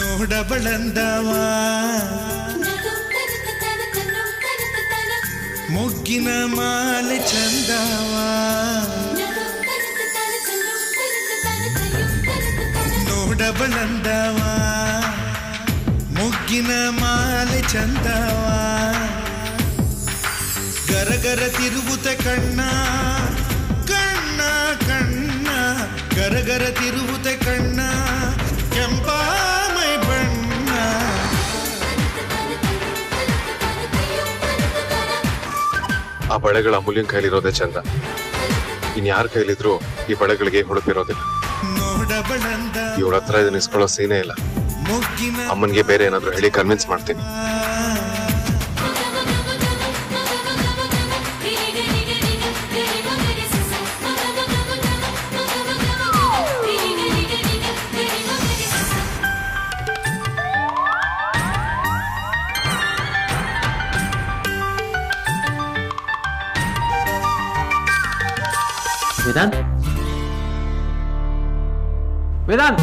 ನೋಡಬಳಂದವ ಮುಗ್ಗಿನ ಮಾಲೆ ಚಂದವ ನೋಡಬಳಂದವ ಮುಗ್ಗಿನ ಮಾಲೆ ಚಂದವ ಗರಗರ ತಿರುಗುತ್ತ ಕಣ್ಣ ಕಣ್ಣ ಕಣ್ಣ ಗರಗರ ತಿರುಗುತ್ತ ಕಣ್ಣ ಕೆಂಪಾಮೈ ಬಣ್ಣ ಆ ಬಳೆಗಳ ಅಮೂಲ್ಯನ ಕೈಲಿರೋದೇ ಚಂದ. ಇನ್ಯಾರ ಕೈಲಿದ್ರು ಈ ಬಳೆಗಳಿಗೆ ಹೊಳಪಿರೋದಿಲ್ಲ. ಇವಳ ಹತ್ರ ಇದನ್ನ ಇಸ್ಕೊಳ್ಳೋ ಸೀನೇ ಇಲ್ಲ. ಅಮ್ಮನ್ಗೆ ಬೇರೆ ಏನಾದ್ರು ಹೇಳಿ ಕನ್ವಿನ್ಸ್ ಮಾಡ್ತೀನಿ. Vedant? Vedant!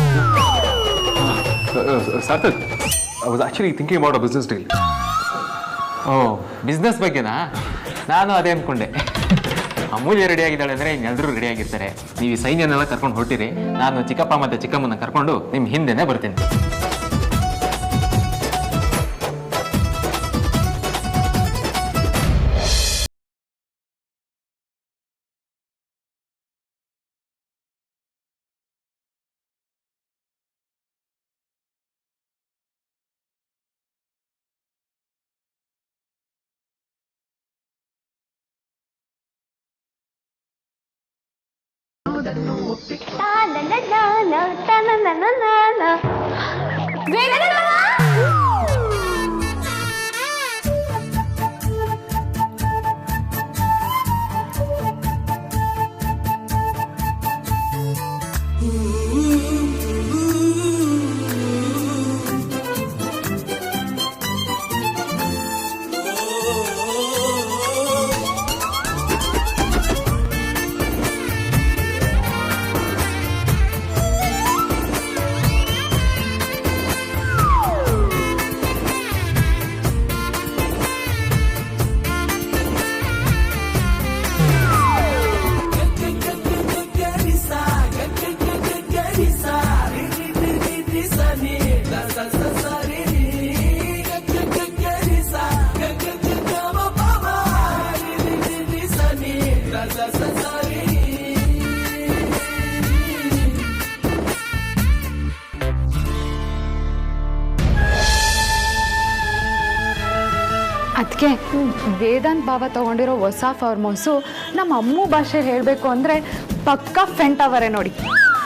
Sarthak, I was actually thinking about a business deal. Oh, business ಬಗ್ಗೆನಾ? ನಾನು ಅದೇ ಅಂದ್ಕೊಂಡೆ. ಅಮೂಲ್ಯ ರೆಡಿ ಆಗಿದ್ದಾಳೆ ಅಂದರೆ ಇನ್ನೆಲ್ಲರೂ ರೆಡಿ ಆಗಿರ್ತಾರೆ. ನೀವು ಈ ಸೈನ್ಯನೆಲ್ಲ ಕರ್ಕೊಂಡು ಹೊರಟಿರಿ. ನಾನು ಚಿಕ್ಕಪ್ಪ ಮತ್ತು ಚಿಕ್ಕಮ್ಮನ ಕರ್ಕೊಂಡು ನಿಮ್ಮ ಹಿಂದೆನೇ ಬರ್ತೀನಿ. ಅದಕ್ಕೆ ವೇದಾಂತ್ ಬಾಬಾ ತಗೊಂಡಿರೋ ಹೊಸ ಫಾರ್ಮ್ ಹೌಸು ನಮ್ಮ ಅಮ್ಮು ಭಾಷೆಯಲ್ಲಿ ಹೇಳಬೇಕು ಅಂದರೆ ಪಕ್ಕಾ ಫೆಂಟಾವರೆ ನೋಡಿ.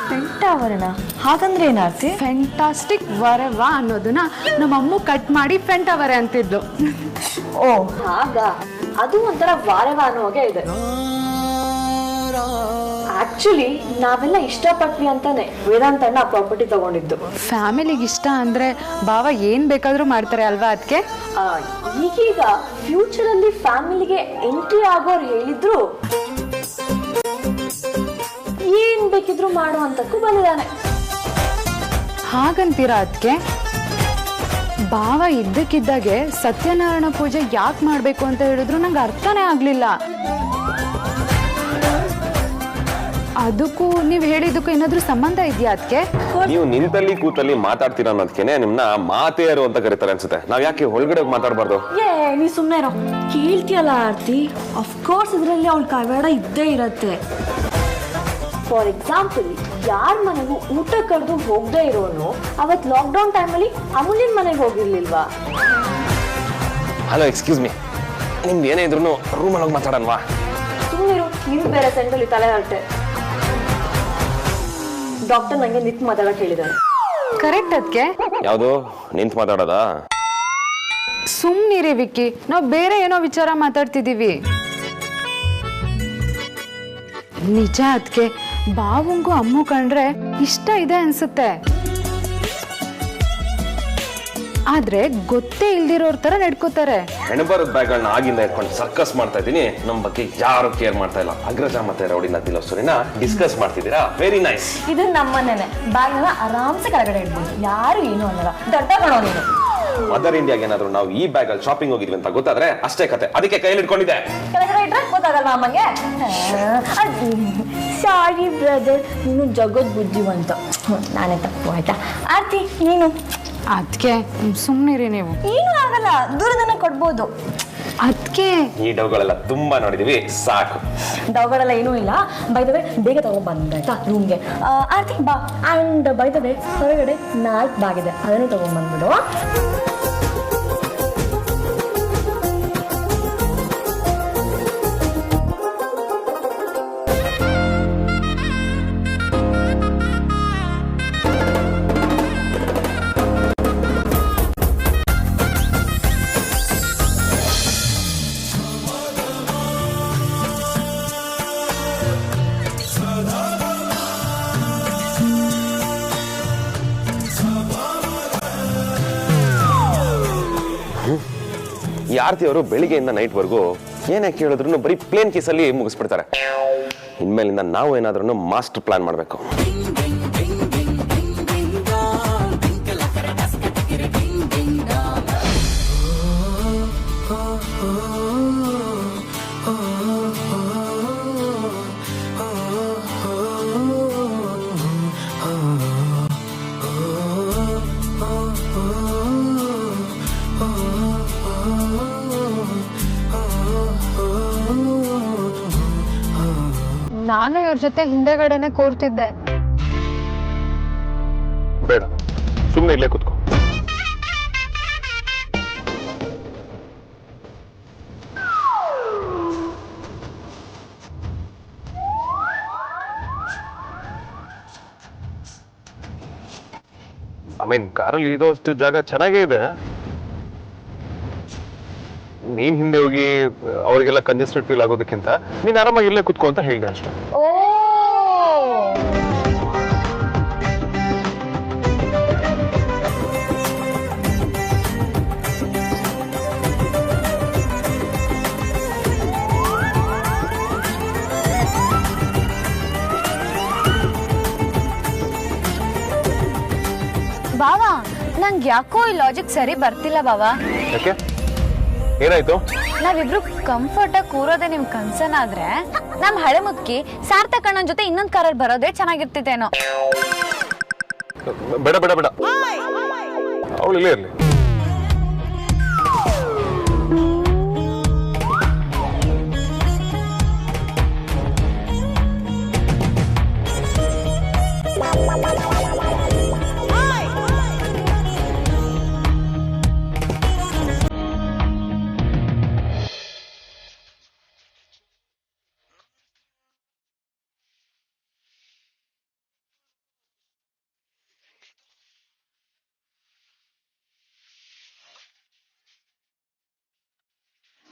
ಫೆಂಟಾವರನ ಹಾಗಂದ್ರೆ ಏನಾರ್ತಿ? ಫೆಂಟಾಸ್ಟಿಕ್ ವರವ ಅನ್ನೋದನ್ನ ನಮ್ಮ ಅಮ್ಮು ಕಟ್ ಮಾಡಿ ಫೆಂಟಾವರೆ ಅಂತಿದ್ಲು. ಓ ಹಾಗ, ಅದು ಒಂಥರ ವಾರವ ಅನ್ನೋ ಹಾಗೆ ಇದೆ. ಆಕ್ಚುಲಿ ನಾವೆಲ್ಲ ಇಷ್ಟಪಟ್ವಿ ಅಂತಾನೆ ವೇದಾಂತ್ ಅಣ್ಣ ಪ್ರಾಪರ್ಟಿ ತಗೊಂಡಿದ್ದು. ಫ್ಯಾಮಿಲಿಗೆ ಇಷ್ಟ ಅಂದ್ರೆ ಬಾವ ಏನ್ ಬೇಕಾದ್ರೂ ಮಾಡ್ತಾರೆ ಅಲ್ವಾ? ಅದಕ್ಕೆ ಈಗೀಗ ಫ್ಯೂಚರ್ ಅಲ್ಲಿ ಫ್ಯಾಮಿಲಿಗೆ ಎಂಟ್ರಿ ಆಗೋರು ಹೇಳಿದ್ರು ಏನ್ ಬೇಕಿದ್ರು ಮಾಡುವಂತಕ್ಕೂ ಬಂದಿದ್ದಾನೆ. ಹಾಗಂತೀರಾ? ಅದಕ್ಕೆ ಬಾವ ಇದ್ದಕ್ಕಿದ್ದಾಗೆ ಸತ್ಯನಾರಾಯಣ ಪೂಜೆ ಯಾಕೆ ಮಾಡ್ಬೇಕು ಅಂತ ಹೇಳಿದ್ರು ನಂಗೆ ಅರ್ಥನೇ ಆಗ್ಲಿಲ್ಲ. ಅದಕ್ಕೂ ನೀವು ಹೇಳಿದಕ್ಕೂ ಏನಾದ್ರೂ ಸಂಬಂಧ ಇದೆಯಾ? ಅದಕ್ಕೆ ನೀವು ನಿಂತಲ್ಲಿ ಕೂತಲ್ಲಿ ಮಾತಾಡ್ತೀರಾ ಅನ್ನೋದಕ್ಕೆ ನಿಮ್ನ ಮಾತೆಯರು ಅಂತ ಕರೀತಾರೆ ಅನ್ಸುತ್ತೆ. ನಾವ್ ಯಾಕೆ ಒಳಗಡೆ ಮಾತಾಡಬಾರ್ದು? ನೀ ಸುಮ್ಮನೆ ಇರೋ. ಕೇಳ್ತೀಯಲ್ಲ ಆರ್ತಿ, ಅಫ್ಕೋರ್ಸ್ ಇದರಲ್ಲಿ ಅವಳ ಕೈವಾಡ ಇದ್ದೇ ಇರತ್ತೆ. ಫಾರ್ ಎಕ್ಸಾಂಪಲ್, ಯಾರ ಮನೆಗೂ ಊಟ ಕರೆದು ಹೋಗದೆ ಇರೋನು ಅವತ್ ಲಾಕ್ಡೌನ್ ಟೈಮಲ್ಲಿ ಅಮೂಲ್ಯನ್ ಮನೆಗೆ ಹೋಗಿರ್ಲಿಲ್ವಾ? ಹಲೋ, ಎಕ್ಸ್ಕ್ಯೂಸ್ ಮೀ, ನಿಮ್ದು ಏನೇ ಇದ್ರು ರೂಮಲ್ಲಿ ಹೋಗಿ ಮಾತಾಡನ್ವಾ? ಸುಮ್ಮನಿರು, ನಿಮ್ ಬೇರೆ ಸೆಂಟ್ರಲ್ಲಿ ತಲೆ ಹರಟೆ. ಡಾಕ್ಟರ್ ನಂಗೆ ನಿಂತು ಮಾತಾಡಕ್ ಹೇಳಿದ್ದಾರೆ. ಕರೆಕ್ಟ್. ಅದಕ್ಕೆ ಯಾವುದು ನಿಂತು ಮಾತಾಡೋದಾ? ಸುಮ್ನಿರಿ ವಿಕ್ಕಿ, ನಾವು ಬೇರೆ ಏನೋ ವಿಚಾರ ಮಾತಾಡ್ತಿದೀವಿ. ನಿಜ ಅದಕ್ಕೆ ಬಾವಂಗೂ ಅಮ್ಮು ಕಂಡ್ರೆ ಇಷ್ಟ ಇದೆ ಅನ್ಸುತ್ತೆ. ಆದ್ರೆ ಗೊತ್ತೇ ಇಲ್ದಿರೋರ್ ತರ ನಡ್ಕೋತಾರೆ. ಹೆಣಬರದ ಬ್ಯಾಗ್ಗಳನ್ನ ಆಗಿಂದ ಇಟ್ಕೊಂಡು ಸರ್ಕಸ್ ಮಾಡ್ತಾ ಇದ್ದೀನಿ. ನಮ್ಮ ಬಗ್ಗೆ ಯಾರು ಕೇರ್ ಮಾಡ್ತಾ ಇಲ್ಲ. ಅಗ್ರಜ ಮತ್ತೆ ರೌಡಿ ನದಿಲ ಸ್ಟೋರಿನ ಡಿಸ್ಕಸ್ ಮಾಡ್ತಿದ್ದೀರಾ? Very nice. ಇದು ನಮ್ಮನೇನೆ. ಬ್ಯಾಗ್ನ ಆರಾಮ್ಸೆ ಕೆಳಗಡೆ ಇಡ್ಬೋದು, ಯಾರು ಏನು ಅನ್ನಲ್ಲ. ದಡ್ಡ ಕಣೋ ನೀನು. ಮದರ್ ಇಂಡಿಯಾಗೆ ಏನಾದ್ರು ನಾವು ಈ ಬ್ಯಾಗ್ ಅಲ್ಲಿ ಶಾಪಿಂಗ್ ಹೋಗಿದ್ವಿ ಅಂತ ಗೊತ್ತಾದ್ರೆ ಅಷ್ಟೇ ಕತೆ. ಅದಕ್ಕೆ ಕೈಯಲ್ಲಿ ಇಟ್ಕೊಂಡಿದ್ದೆ. ಕೆಳಗಡೆ ಇಟ್ರೆ ಗೊತ್ತಾಗಲ್ಲ ಅಮ್ಮಗೆ. ಸಾರಿ ಬ್ರದರ್, ನೀನು ಜಗತ್ ಬುದ್ಧಿವಂತ. ನಾನೇ ತಪ್ಪು ಆಯ್ತಾ. ಆರ್ತಿ ನೀನು ಅದಕ್ಕೆ ಸುಮ್ಮನಿರಿ ನೀವು. ಏನು ಆಗಲ್ಲ, ದೂರದನ್ನ ಕೊಡ್ಬೋದು. ಅದಕ್ಕೆ ಈ ಡವ್ಗಳೆಲ್ಲ ತುಂಬಾ ನೋಡಿದೀವಿ, ಸಾಕು. ಡವ್ಗಳೆಲ್ಲ ಏನೂ ಇಲ್ಲ. ಬೈ ದ ವೇ ಬೇಗ ತಗೊಂಡ್ಬಂದ ಆಯ್ತಾ ರೂಮ್ಗೆ. ಆರ್ತಿ ಬಾ. ಆ್ಯಂಡ್ ಬೈ ದ ವೇ ಹೊರಗಡೆ 4 ಬ್ಯಾಗ್ ಇದೆ, ಅದನ್ನು ತಗೊಂಡ್ಬಂದ್ಬಿಡು. ಈ ಆರ್ತಿ ಅವರು ಬೆಳಿಗ್ಗೆಯಿಂದ ನೈಟ್ ವರ್ಗೂ ಏನೇ ಕೇಳಿದ್ರು ಬರೀ ಪ್ಲೇನ್ ಕೇಸಲ್ಲಿ ಮುಗಿಸ್ಬಿಡ್ತಾರೆ. ಇನ್ಮೇಲಿಂದ ನಾವು ಏನಾದ್ರೂ ಮಾಸ್ಟರ್ ಪ್ಲಾನ್ ಮಾಡಬೇಕು. ನಾನು ಇವ್ರ ಜೊತೆ ಹಿಂದೆಗಡೆನೆ ಕೂರ್ತಿದ್ದೆ. ಬೇಡ, ಸುಮ್ಮನೆ ಇಲ್ಲೇ ಕೂತ್ಕೋ. ಕಾರಲ್ಲಿ ಇರೋಷ್ಟು ಜಾಗ ಚೆನ್ನಾಗೇ ಇದೆ. ನೀನ್ ಹಿಂದೆ ಹೋಗಿ ಅವರಿಗೆಲ್ಲ ಕಂಜೆಸ್ಟೆಡ್ ಫೀಲ್ ಆಗೋದಕ್ಕಿಂತ ನೀನ್ ಆರಾಮಾಗಿ ಇಲ್ಲೇ ಕುತ್ಕೋ ಅಂತ ಹೇಳಿದೆ ಅಷ್ಟೇ. ಓ ಬಾವಾ, ನಂಗೆ ಯಾಕೋ ಈ ಲಾಜಿಕ್ ಸರಿ ಬರ್ತಿಲ್ಲ ಬಾವಾ. ಯಾಕೆ, ಏನಾಯ್ತು? ನಾವಿಬ್ರು ಕಂಫರ್ಟ್ ಆಗಿ ಕೂರೋದೆ ನಿಮ್ ಕನ್ಸನ್ ಆದ್ರೆ ನಮ್ ಹಳೆ ಮುದ್ಕಿ ಸಾರ್ಥಕ್ ಅಣ್ಣನ್ ಜೊತೆ ಇನ್ನೊಂದ್ ಕಾರಲ್ಲಿ ಬರೋದೇ ಚೆನ್ನಾಗಿರ್ತಿತ್ತೇನೋ. ಬೇಡ ಬೇಡ ಬೇಡ, ಅವಳು ಇಲ್ಲೇ ಇರ್ಲಿ.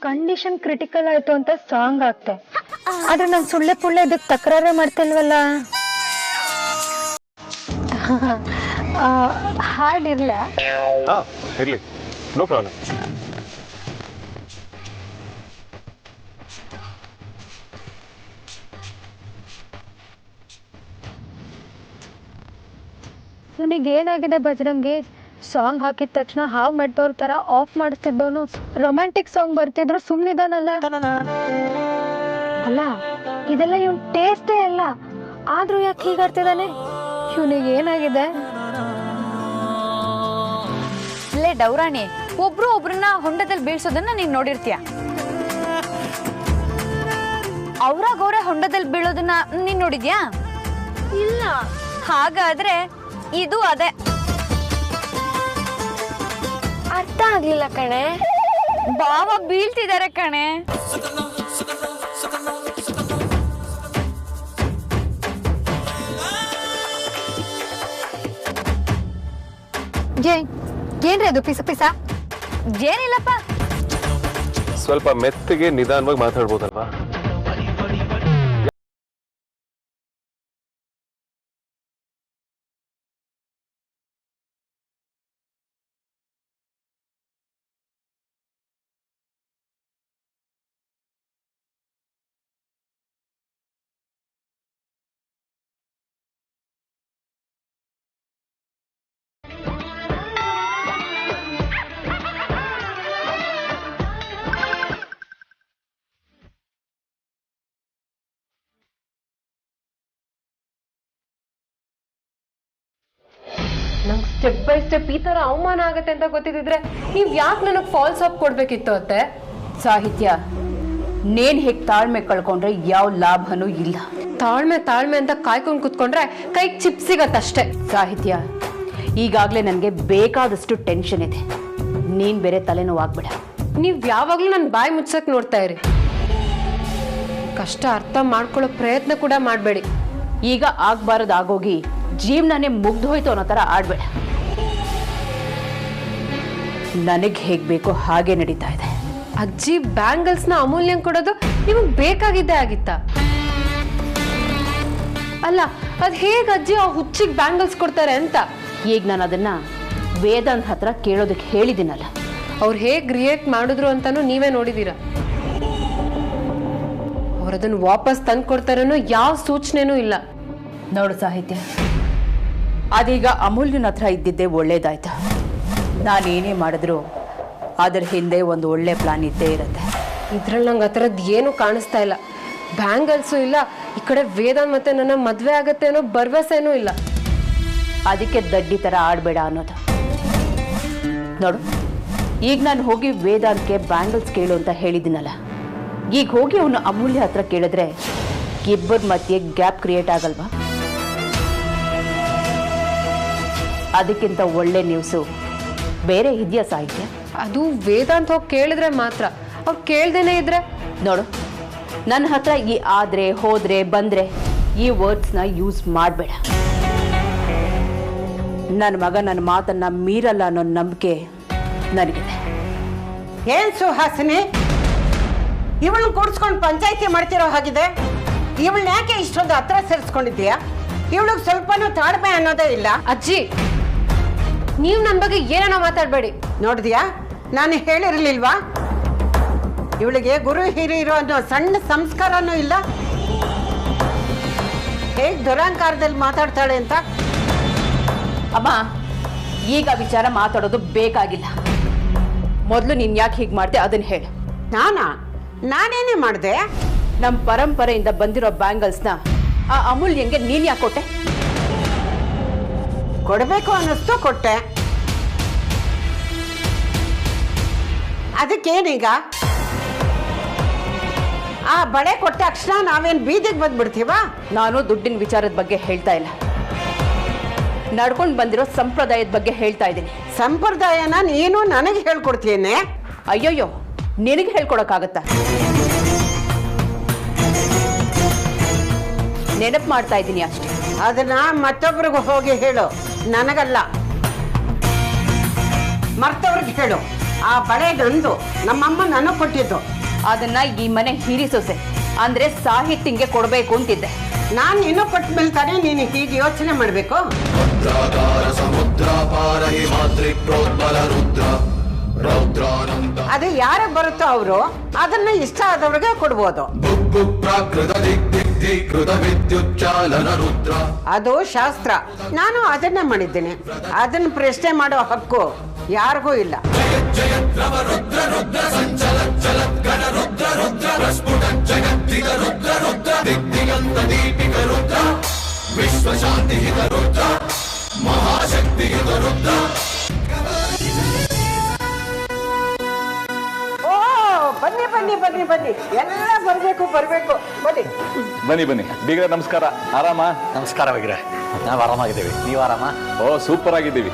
ಕಂಡೀಷನ್ ಕ್ರಿಟಿಕಲ್ ಆಯ್ತು ಅಂತ ಸಾಂಗ್ ಆಗ್ತೆ, ಆದ್ರೆ ನಾನು ಸುಳ್ಳೆ ಪುಳ್ಳೆ ಇದಕ್ಕೆ ತಕರಾರೇ ಮಾಡ್ತಿಲ್ವಲ್ಲ. ಹಾಡಿರ್ಲ ಇರ್ಲಿ, ನೋ ಪ್ರಾಬ್ಲಮ್. ನನಗೇನಾಗಿದೆ ಬಜರಂಗಿ, ಸಾಂಗ್ ಹಾಕಿದ ತಕ್ಷಣ ಹಾವ್ ಮಾಡ್ದವ್ರ ತರ ಆಫ್ ಮಾಡಿಸ್ತಿದ್ದವನು ರೊಮ್ಯಾಂಟಿಕ್ ಸಾಂಗ್ ಬರ್ತಿದ್ರು ಸುಮ್ಮನಿದಾನಲ್ಲ. ಅಲ್ಲ, ಇದೆಲ್ಲ ಇವನ್ ಟೇಸ್ಟೇ ಅಲ್ಲ, ಆದ್ರೂ ಯಾಕೆ ಹೀಗಾಡ್ತಿದ್ದಾನೆ? ಇವನಿಗೆ ಏನಾಗಿದೆ? ಅಲ್ಲೇ ಡೌರಾಣಿ, ಒಬ್ರು ಒಬ್ರನ್ನ ಹೊಂಡದಲ್ಲಿ ಬೀಳ್ಸೋದನ್ನ ನೀನ್ ನೋಡಿರ್ತೀಯ. ಅವ್ರಾಗವ್ರೆ ಹೊಂಡದಲ್ಲಿ ಬೀಳೋದನ್ನ ನೀನ್ ನೋಡಿದ್ಯಾ? ಇಲ್ಲ. ಹಾಗಾದ್ರೆ ಇದು ಅದೇ. ಅರ್ಥ ಆಗ್ಲಿಲ್ಲ ಕಣೆ. ಬಾವ ಬೀಳ್ತಿದ್ದಾರೆ ಕಣೆ. ಏನ್ರಿ ಅದು ಪಿಸ ಪಿಸ? ಏನಿಲ್ಲಪ್ಪ. ಸ್ವಲ್ಪ ಮೆತ್ತಗೆ ನಿಧಾನವಾಗಿ ಮಾತಾಡ್ಬೋದಲ್ವಾ? ಸ್ಟೆಪ್ ಬೈ ಸ್ಟೆಪ್ ಈ ತರ ಅವಮಾನ ಆಗತ್ತೆ ಅಂತ ಗೊತ್ತಿದ್ರೆ ನೀವ್ ಯಾಕೆ ನನಗೆ ಫಾಲ್ಸ್ ಅಪ್ ಕೊಡ್ಬೇಕಿತ್ತು ಅತ್ತೆ? ಸಾಹಿತ್ಯ, ನೇನ್ ಹೇಗೆ ತಾಳ್ಮೆ ಕಳ್ಕೊಂಡ್ರೆ ಯಾವ ಲಾಭನೂ ಇಲ್ಲ. ತಾಳ್ಮೆ ಅಂತ ಕಾಯ್ಕೊಂಡು ಕುತ್ಕೊಂಡ್ರೆ ಕೈಗೆ ಚಿಪ್ ಸಿಗತ್ತಷ್ಟೇ. ಸಾಹಿತ್ಯ, ಈಗಾಗಲೇ ನನಗೆ ಬೇಕಾದಷ್ಟು ಟೆನ್ಷನ್ ಇದೆ. ನೀನ್ ಬೇರೆ ತಲೆನೋವಾಗ್ಬೇಡ. ನೀವ್ ಯಾವಾಗ್ಲೂ ನನ್ನ ಬಾಯಿ ಮುಚ್ಚಕ್ ನೋಡ್ತಾ ಇರಿ. ಕಷ್ಟ ಅರ್ಥ ಮಾಡ್ಕೊಳ್ಳೋ ಪ್ರಯತ್ನ ಕೂಡ ಮಾಡಬೇಡಿ. ಈಗ ಆಗ್ಬಾರದಾಗೋಗಿ ಜೀವನನೇ ಮುಗ್ದೋಯ್ತು ಅನ್ನೋ ಥರ ಆಡ್ಬೇಡ. ನನಗೆ ಹೇಗೆ ಬೇಕೋ ಹಾಗೆ ನಡೀತಾ ಇದೆ. ಅಜ್ಜಿ ಬ್ಯಾಂಗಲ್ಸ್ನ ಅಮೂಲ್ಯಂಗೆ ಕೊಡೋದು ನಿಮಗೆ ಬೇಕಾಗಿದ್ದೇ ಆಗಿತ್ತ? ಅಲ್ಲ, ಅದ್ ಹೇಗೆ ಅಜ್ಜಿ ಆ ಹುಚ್ಚಿಗೆ ಬ್ಯಾಂಗಲ್ಸ್ ಕೊಡ್ತಾರೆ ಅಂತ ಈಗ ನಾನು ಅದನ್ನ ವೇದಾಂತ್ ಹತ್ರ ಕೇಳೋದಕ್ಕೆ ಹೇಳಿದ್ದೀನಲ್ಲ. ಅವ್ರು ಹೇಗೆ ರಿಯಾಕ್ಟ್ ಮಾಡಿದ್ರು ಅಂತಾನು ನೀವೇ ನೋಡಿದೀರ. ಅವ್ರದನ್ನ ವಾಪಸ್ ತಂದು ಕೊಡ್ತಾರೇನೋ ಯಾವ ಸೂಚನೆನೂ ಇಲ್ಲ. ನೋಡು ಸಾಹಿತ್ಯ, ಅದೀಗ ಅಮೂಲ್ಯನ ಹತ್ರ ಇದ್ದಿದ್ದೆ ಒಳ್ಳೇದಾಯ್ತು. ನಾನೇನೇ ಮಾಡಿದ್ರು ಅದ್ರ ಹಿಂದೆ ಒಂದು ಒಳ್ಳೆ ಪ್ಲಾನ್ ಇದ್ದೇ ಇರುತ್ತೆ. ಇದ್ರಲ್ಲಿ ನಂಗೆ ಆ ಥರದ್ದು ಏನೂ ಕಾಣಿಸ್ತಾ ಇಲ್ಲ. ಬ್ಯಾಂಗಲ್ಸು ಇಲ್ಲ, ಈ ಕಡೆ ವೇದಾಂತ್ ಮತ್ತೆ ನನ್ನ ಮದುವೆ ಆಗತ್ತೆ ಅನ್ನೋ ಭರವಸೆನೂ ಇಲ್ಲ. ಅದಕ್ಕೆ ದಡ್ಡಿ ಥರ ಆಡಬೇಡ ಅನ್ನೋದು. ನೋಡು, ಈಗ ನಾನು ಹೋಗಿ ವೇದಾಂತ್ಗೆ ಬ್ಯಾಂಗಲ್ಸ್ ಕೇಳು ಅಂತ ಹೇಳಿದ್ದೀನಲ್ಲ. ಈಗ ಹೋಗಿ ಅವನು ಅಮೂಲ್ಯ ಹತ್ರ ಕೇಳಿದ್ರೆ ಇಬ್ಬರ ಮಧ್ಯೆ ಗ್ಯಾಪ್ ಕ್ರಿಯೇಟ್ ಆಗಲ್ವಾ? ಅದಕ್ಕಿಂತ ಒಳ್ಳೆ ನ್ಯೂಸು ಬೇರೆ ಇದೆಯಾ ಸಾಹಿತ್ಯ? ಅದು ವೇದಾಂತ್ ಹೋಗಿ ಕೇಳಿದ್ರೆ ಮಾತ್ರ. ಅವ್ರು ಕೇಳ್ದೇನೆ ಇದ್ರೆ ನೋಡು, ನನ್ನ ಹತ್ರ ಈ ಆದ್ರೆ ಹೋದ್ರೆ ಬಂದ್ರೆ ಈ ವರ್ಡ್ಸ್ನ ಯೂಸ್ ಮಾಡಬೇಡ. ನನ್ನ ಮಗ ನನ್ನ ಮಾತನ್ನ ಮೀರಲ್ಲ ಅನ್ನೋ ನಂಬಿಕೆ ನನಗಿದೆ. ಏನ್ ಸುಹಾಸಿನಿ, ಇವಳನ್ನ ಕೂಡಿಸ್ಕೊಂಡು ಪಂಚಾಯಿತಿ ಮಾಡ್ತಿರೋ ಹಾಗಿದೆ. ಇವಳನ್ನ ಯಾಕೆ ಇಷ್ಟೊಂದು ಹತ್ರ ಸೇರಿಸ್ಕೊಂಡಿದ್ದೀಯಾ? ಇವಳಿಗೆ ಸ್ವಲ್ಪನೂ ತಾಳ್ಮೆ ಅನ್ನೋದೇ ಇಲ್ಲ. ಅಜ್ಜಿ, ನೀವು ನನ್ನ ಬಗ್ಗೆ ಏನೋ ಮಾತಾಡಬೇಡಿ. ನೋಡಿದ್ಯಾ, ನಾನು ಹೇಳಿರ್ಲಿಲ್ವಾ ಇವಳಿಗೆ ಗುರು ಹಿರಿಯರು ಅನ್ನೋ ಸಣ್ಣ ಸಂಸ್ಕಾರನೂ ಇಲ್ಲ. ಹೇಗೆ ದುರಹಂಕಾರದಲ್ಲಿ ಮಾತಾಡ್ತಾಳೆ ಅಂತ. ಅಮ್ಮ, ಈಗ ವಿಚಾರ ಮಾತಾಡೋದು ಬೇಕಾಗಿಲ್ಲ. ಮೊದಲು ನೀನ್ ಯಾಕೆ ಹೀಗೆ ಮಾಡ್ದೆ ಅದನ್ನ ಹೇಳು. ನಾನೇನೇ ಮಾಡಿದೆ? ನಮ್ಮ ಪರಂಪರೆಯಿಂದ ಬಂದಿರೋ ಬ್ಯಾಂಗಲ್ಸ್ನ ಆ ಅಮೂಲ್ಯಂಗೆ ನೀನ್ ಯಾಕೆ ಕೊಟ್ಟೆ? ಕೊಡಬೇಕು ಅನ್ನಿಸ್ತು, ಕೊಟ್ಟೆ. ಅದಕ್ಕೇನೀಗ? ಆ ಬಳೆ ಕೊಟ್ಟ ತಕ್ಷಣ ನಾವೇನು ಬೀದಿಗೆ ಬಂದ್ಬಿಡ್ತೀವ? ನಾನು ದುಡ್ಡಿನ ವಿಚಾರದ ಬಗ್ಗೆ ಹೇಳ್ತಾ ಇಲ್ಲ, ನಡ್ಕೊಂಡು ಬಂದಿರೋ ಸಂಪ್ರದಾಯದ ಬಗ್ಗೆ ಹೇಳ್ತಾ ಇದ್ದೀನಿ. ಸಂಪ್ರದಾಯನ ನೀನು ನನಗೆ ಹೇಳ್ಕೊಡ್ತೀನಿ? ಅಯ್ಯೋಯ್ಯೋ, ನಿನಗೆ ಹೇಳ್ಕೊಡಕ್ಕಾಗತ್ತಾ? ನೆನಪು ಮಾಡ್ತಾ ಇದ್ದೀನಿ ಅಷ್ಟೇ. ಅದನ್ನ ಮತ್ತೊಬ್ರಿಗೆ ಹೋಗಿ ಹೇಳು, ನನಗಲ್ಲ. ಮರ್ತವ್ರಿಗೆ ಹೇಳು. ಆ ಬಳೆ ನಂದು, ನಮ್ಮಮ್ಮ ನನಗೆ ಕೊಟ್ಟಿದ್ದು. ಅದನ್ನ ಈ ಮನೆ ಹಿರಿ ಸೊಸೆ ಅಂದ್ರೆ ಸಾಹಿತ್ಯಂಗೆ ಕೊಡಬೇಕು ಅಂತಿದ್ದೆ. ನಾನು ಇನ್ನೂ ಕೊಟ್ಟ ಮೇಲೆ ತಾನೇ ನೀನು ಹೀಗೆ ಯೋಚನೆ ಮಾಡಬೇಕು. ಅದು ಯಾರ ಬರುತ್ತೋ ಅವರು ಅದನ್ನ ಇಷ್ಟ ಆದವ್ರಿಗೆ ಕೊಡ್ಬೋದು. ಅದು ಶಾಸ್ತ್ರ. ನಾನು ಅದನ್ನೇ ಮಾಡಿದ್ದೀನಿ. ಅದನ್ನ ಪ್ರಶ್ನೆ ಮಾಡೋ ಹಕ್ಕು ಯಾರಿಗೂ ಇಲ್ಲ. ಬನ್ನಿ ಬನ್ನಿ ಬನ್ನಿ ಬನ್ನಿ, ಎಲ್ಲ ಬರ್ಬೇಕು ಬರ್ಬೇಕು, ಬನ್ನಿ ಬನ್ನಿ ಬನ್ನಿ. ಬೀಗ್ರ ನಮಸ್ಕಾರ. ಆರಾಮ? ನಮಸ್ಕಾರ ಬೀಗ್ರ, ನಾವು ಆರಾಮಾಗಿದ್ದೀವಿ. ನೀವು ಆರಾಮ? ಓ, ಸೂಪರ್ ಆಗಿದ್ದೀವಿ.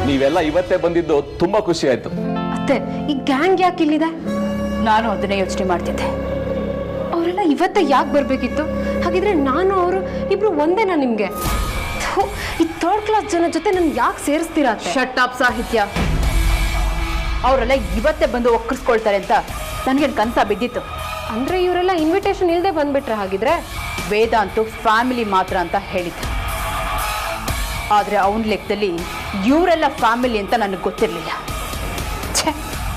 ನೀವೆಲ್ಲ ಇವತ್ತೇ ಬಂದಿದ್ದು ತುಂಬಾ ಖುಷಿ ಆಯ್ತು. ಅತ್ತೆ, ಈ ಗ್ಯಾಂಗ್ ಯಾಕೆ ಇಲ್ಲಿದೆ? ನಾನು ಅದನ್ನೇ ಯೋಚನೆ ಮಾಡ್ತಿದ್ದೆ. ಅವರೆಲ್ಲ ಇವತ್ತೇ ಯಾಕೆ ಬರ್ಬೇಕಿತ್ತು? ಹಾಗಿದ್ರೆ ನಾನು ಅವರು ಇಬ್ರು ಒಂದೇನಾ ನಿಮ್ಗೆ? ಈ ಥರ್ಡ್ ಕ್ಲಾಸ್ ಜನ ಜೊತೆ ನನ್ ಯಾಕೆ ಸೇರಿಸ್ತೀರಾ? ಶಟ್ ಅಪ್ ಸಾಹಿತ್ಯ. ಅವರೆಲ್ಲ ಇವತ್ತೇ ಬಂದು ಒಕ್ಕರ್ಸ್ಕೊಳ್ತಾರೆ ಅಂತ ನನಗೇನು ಕನಸ ಬಿದ್ದಿತ್ತು? ಅಂದ್ರೆ ಇವರೆಲ್ಲ ಇನ್ವಿಟೇಷನ್ ಇಲ್ಲದೆ ಬಂದ್ಬಿಟ್ರೆ? ಹಾಗಿದ್ರೆ ವೇದಾಂತು ಫ್ಯಾಮಿಲಿ ಮಾತ್ರ ಅಂತ ಹೇಳಿದ್ದ. ಆದ್ರೆ ಅವನ ಲೆಕ್ಕದಲ್ಲಿ ಇವರೆಲ್ಲ ಫ್ಯಾಮಿಲಿ ಅಂತ ನನಗೆ ಗೊತ್ತಿರಲಿಲ್ಲ. ಛೇ,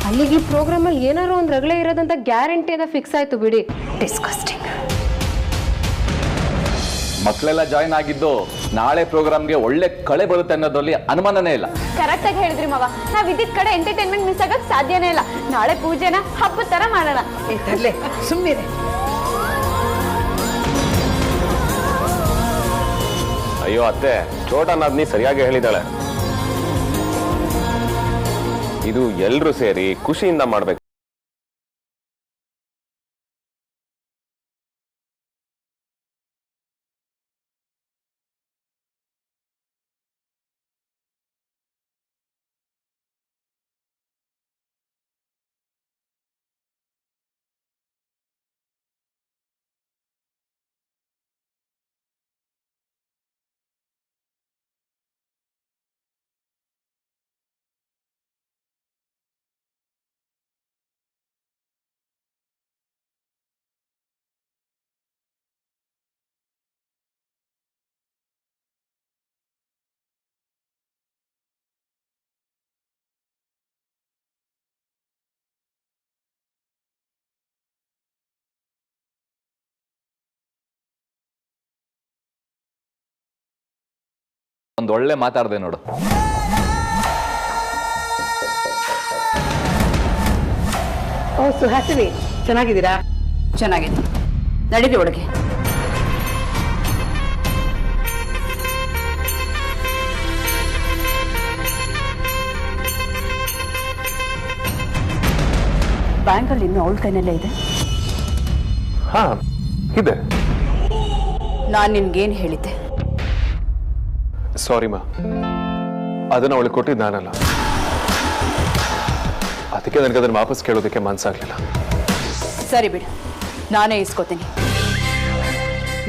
ಅಲ್ಲಿಗೆ ಈ ಪ್ರೋಗ್ರಾಮಲ್ಲಿ ಏನಾದ್ರು ಒಂದು ರಗಳೆ ಇರೋದಂತ ಗ್ಯಾರಂಟಿ ಅದ ಫಿಕ್ಸ್ ಆಯ್ತು ಬಿಡಿ. ಡಿಸ್ಕಸ್ಟಿಂಗ್. ಮಕ್ಕಳೆಲ್ಲ ಜಾಯಿನ್ ಆಗಿದ್ದು ನಾಳೆ ಪ್ರೋಗ್ರಾಮ್ಗೆ ಒಳ್ಳೆ ಕಳೆ ಬರುತ್ತೆ ಅನ್ನೋದ್ರಲ್ಲಿ ಅನುಮಾನನೇ ಇಲ್ಲ. ಕರೆಕ್ಟ್ ಆಗಿ ಹೇಳಿದ್ರಿ ಮಗ. ನಾವ್ ಇದ್ದಿದ್ ಕಡೆ ಎಂಟರ್ಟೈನ್ಮೆಂಟ್ ಮಿಸ್ ಆಗಕ್ ಸಾಧ್ಯನೇ ಇಲ್ಲ. ನಾಳೆ ಪೂಜೆನ ಹಬ್ಬದ ತರ ಮಾಡೋಣ. ಸುಮ್ಮನೆ ಅಯ್ಯೋ ಅತ್ತೆ, ಛೋಟಾ ನಾದ್ನಿ ಸರಿಯಾಗಿ ಹೇಳಿದಾಳೆ. ಇದು ಎಲ್ರೂ ಸೇರಿ ಖುಷಿಯಿಂದ ಮಾಡ್ಬೇಕು. ಒಂದೊಳ್ಳೆ ಮಾತಾಡ್ದೆ ನೋಡು. ಓ ಸುಹಾಸಿನಿ, ಚೆನ್ನಾಗಿದ್ದೀರಾ? ಚೆನ್ನಾಗಿದೆ, ನಡೀರಿ ಒಳಗೆ. ಬ್ಯಾಂಕಲ್ಲಿ ಇನ್ನು ಅವಳ ಕೈನಲ್ಲೇ ಇದೆ. ಹಾ ಇದೆ. ನಾನು ನಿನ್ಗೇನು ಹೇಳಿದ್ದೆ? ಸಾರಿ ಮಾ, ಅದನ್ನ ಅವಳಿಗೆ ಕೊಟ್ಟಿದ್ದು ನಾನಲ್ಲ. ಅದಕ್ಕೆ ನನಗೆ ಅದನ್ನ ವಾಪಸ್ ಕೇಳೋದಕ್ಕೆ ಮನ್ಸಾಗ್ಲಿಲ್ಲ. ಸರಿ ಬಿಡು, ನಾನೇ ಇಸ್ಕೋತೀನಿ.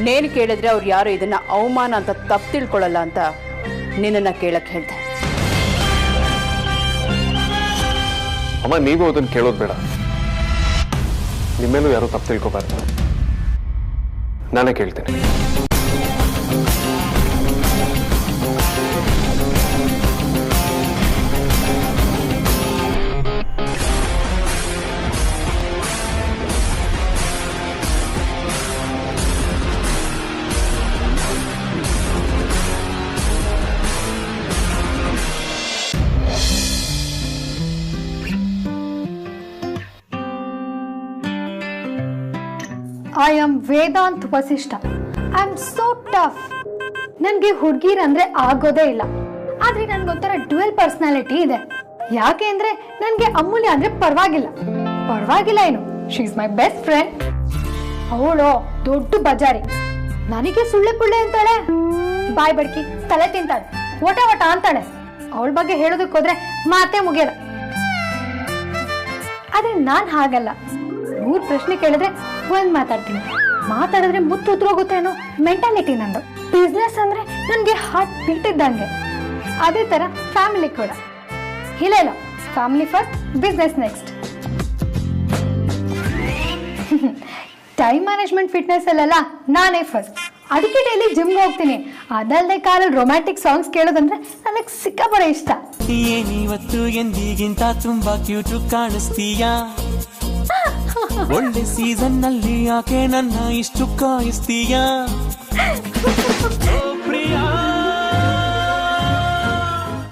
ನೇನು ಕೇಳಿದ್ರೆ ಅವ್ರು ಯಾರು ಇದನ್ನ ಅವಮಾನ ಅಂತ ತಪ್ಪು ತಿಳ್ಕೊಳ್ಳಲ್ಲ ಅಂತ ನಿನ್ನನ್ನು ಕೇಳಕ್ಕೆ ಹೇಳ್ದೆ. ಅಮ್ಮ, ನೀವು ಅದನ್ನ ಕೇಳೋದು ಬೇಡ. ನಿಮ್ಮೇಲೂ ಯಾರು ತಪ್ಪು ತಿಳ್ಕೊಬಾರ್ದು. ನಾನೇ ಕೇಳ್ತೇನೆ. I am Vedant Vasishtha. I am so tough. ನನಗೆ ಹುಡುಗಿರಂದ್ರೆ ಆಗೋದೇ ಇಲ್ಲ. ಆದ್ರೆ ನನ್ಗೊಂಥರ ಡ್ಯುಯಲ್ ಪರ್ಸನಾಲಿಟಿ ಇದೆ. ಯಾಕೆ ಅಂದ್ರೆ ನನಗೆ ಅಮೂಲ್ಯ ಅಂದ್ರೆ ಪರವಾಗಿಲ್ಲ ಏನು, she is my best friend. ಅವಳು ದೊಡ್ಡ ಬಜಾರಿ. ನನಗೆ ಸುಳ್ಳೆ ಪುಳ್ಳೆ ಅಂತಾಳೆ, ಬಾಯ್ ಬಡ್ಕಿ, ತಲೆ ತಿಂತಾಳೆ, ಓಟ ಓಟ ಅಂತಾಳೆ. ಅವಳ ಬಗ್ಗೆ ಹೇಳೋದಕ್ಕೆ ಹೋದ್ರೆ ಮಾತೇ ಮುಗಿಯಲ್ಲ. ಆದ್ರೆ ನಾನ್ ಹಾಗಲ್ಲ. 3 ಪ್ರಶ್ನೆ ಕೇಳಿದ್ರೆ ಒಂದ್ ಮಾತಾಡ್ತೀನಿ. ಮಾತಾಡಿದ್ರೆ ಮುತ್ತು ಉದ್ರೋಗುತ್ತೆ ಅನ್ನೋ ಮೆಂಟಾಲಿಟಿ ನಂದು. ಬಿಸ್ನೆಸ್ ಅಂದ್ರೆ ನನ್ಗೆ ಹಾರ್ಟ್ ಬೀಟ್ ಇದ್ದಂಗೆ. ಅದೇ ತರ ಫ್ಯಾಮಿಲಿ ಕೂಡ. ಇಲ್ಲ, family first, business next. Time management fitness ಅಲ್ಲೆಲ್ಲ ನಾನೇ ಫಸ್ಟ್. ಅದಕ್ಕೆ ಡೈಲಿ ಜಿಮ್ಗೆ ಹೋಗ್ತೀನಿ. ಅದಲ್ಲದೆ ಕಾಲಲ್ಲಿ ರೊಮ್ಯಾಂಟಿಕ್ ಸಾಂಗ್ಸ್ ಕೇಳೋದಂದ್ರೆ ನನಗೆ ಸಿಕ್ಕಾಪಟ್ಟೆ ಇಷ್ಟ. ಏನಿವತ್ತು ಎಂದಿಗಿಂತ ತುಂಬಾ ಕ್ಯೂಟ್ ಕಾಣಿಸ್ತೀಯಾ? ಒಳ್ಳೆ ಸೀಸನ್ ನಲ್ಲಿ ಯಾಕೆ ನನ್ನ ಇಷ್ಟು ಕಾಯಿಸ್ತೀಯಾ?